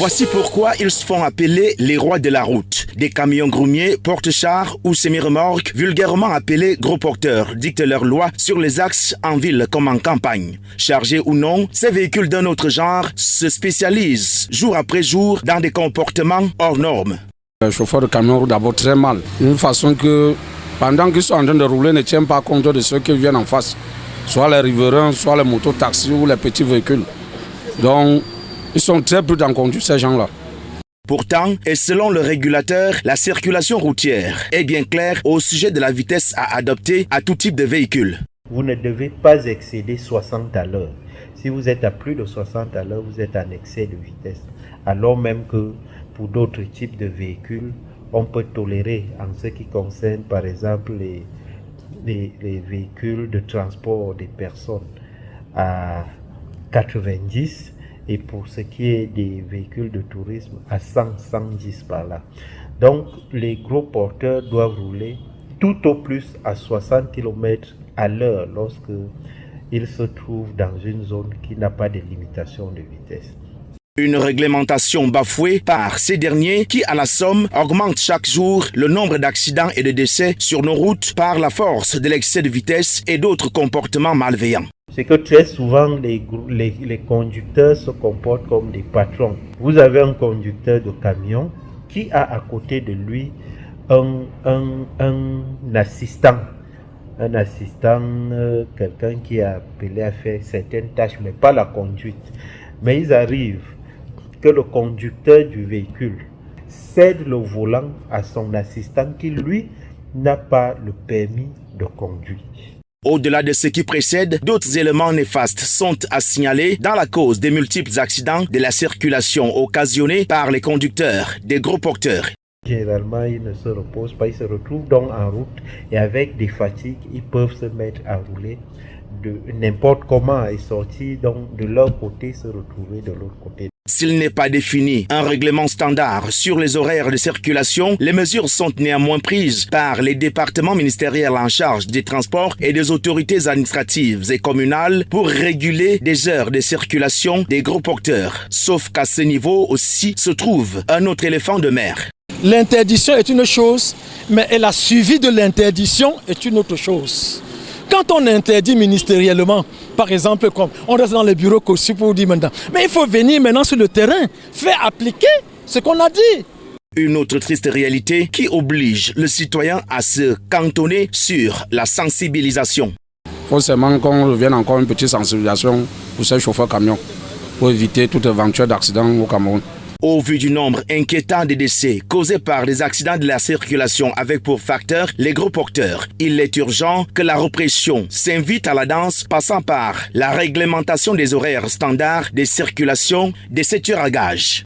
Voici pourquoi ils se font appeler les rois de la route. Des camions groumiers, porte-chars ou semi-remorques, vulgairement appelés gros porteurs, dictent leurs lois sur les axes en ville comme en campagne. Chargés ou non, ces véhicules d'un autre genre se spécialisent jour après jour dans des comportements hors normes. Le chauffeur de camion roule d'abord très mal. D'une façon que, pendant qu'ils sont en train de rouler, ne tiennent pas compte de ceux qui viennent en face. Soit les riverains, soit les motos-taxis ou les petits véhicules. Donc, ils sont très prudents en conduite, ces gens-là. Pourtant, et selon le régulateur, la circulation routière est bien claire au sujet de la vitesse à adopter à tout type de véhicule. Vous ne devez pas excéder 60 à l'heure. Si vous êtes à plus de 60 à l'heure, vous êtes en excès de vitesse. Alors même que pour d'autres types de véhicules, on peut tolérer en ce qui concerne par exemple les véhicules de transport des personnes à 90 et pour ce qui est des véhicules de tourisme à 100-110 par là. Donc les gros porteurs doivent rouler tout au plus à 60 km à l'heure lorsque ils se trouvent dans une zone qui n'a pas de limitation de vitesse. Une réglementation bafouée par ces derniers qui, à la somme, augmente chaque jour le nombre d'accidents et de décès sur nos routes par la force de l'excès de vitesse et d'autres comportements malveillants. C'est que très souvent les conducteurs se comportent comme des patrons. Vous avez un conducteur de camion qui a à côté de lui un assistant. Un assistant, quelqu'un qui est appelé à faire certaines tâches, mais pas la conduite. Mais il arrive que le conducteur du véhicule cède le volant à son assistant qui, lui, n'a pas le permis de conduire. Au-delà de ce qui précède, d'autres éléments néfastes sont à signaler dans la cause des multiples accidents de la circulation occasionnés par les conducteurs des gros porteurs. Généralement, ils ne se reposent pas, ils se retrouvent donc en route et avec des fatigues, ils peuvent se mettre à rouler de n'importe comment et sortir donc de leur côté, se retrouver de l'autre côté. S'il n'est pas défini un règlement standard sur les horaires de circulation, les mesures sont néanmoins prises par les départements ministériels en charge des transports et des autorités administratives et communales pour réguler des heures de circulation des gros porteurs. Sauf qu'à ce niveau aussi se trouve un autre éléphant de mer. L'interdiction est une chose, mais la suivi de l'interdiction est une autre chose. Quand on interdit ministériellement, par exemple, comme on reste dans les bureaux conçus pour dire maintenant, mais il faut venir maintenant sur le terrain, faire appliquer ce qu'on a dit. Une autre triste réalité qui oblige le citoyen à se cantonner sur la sensibilisation. Il faut seulement qu'on revienne encore une petite sensibilisation pour ces chauffeurs camions, pour éviter tout éventuel accident au Cameroun. Au vu du nombre inquiétant de décès causés par les accidents de la circulation avec pour facteur les gros porteurs, il est urgent que la répression s'invite à la danse passant par la réglementation des horaires standards des circulations des 7 heures à gage.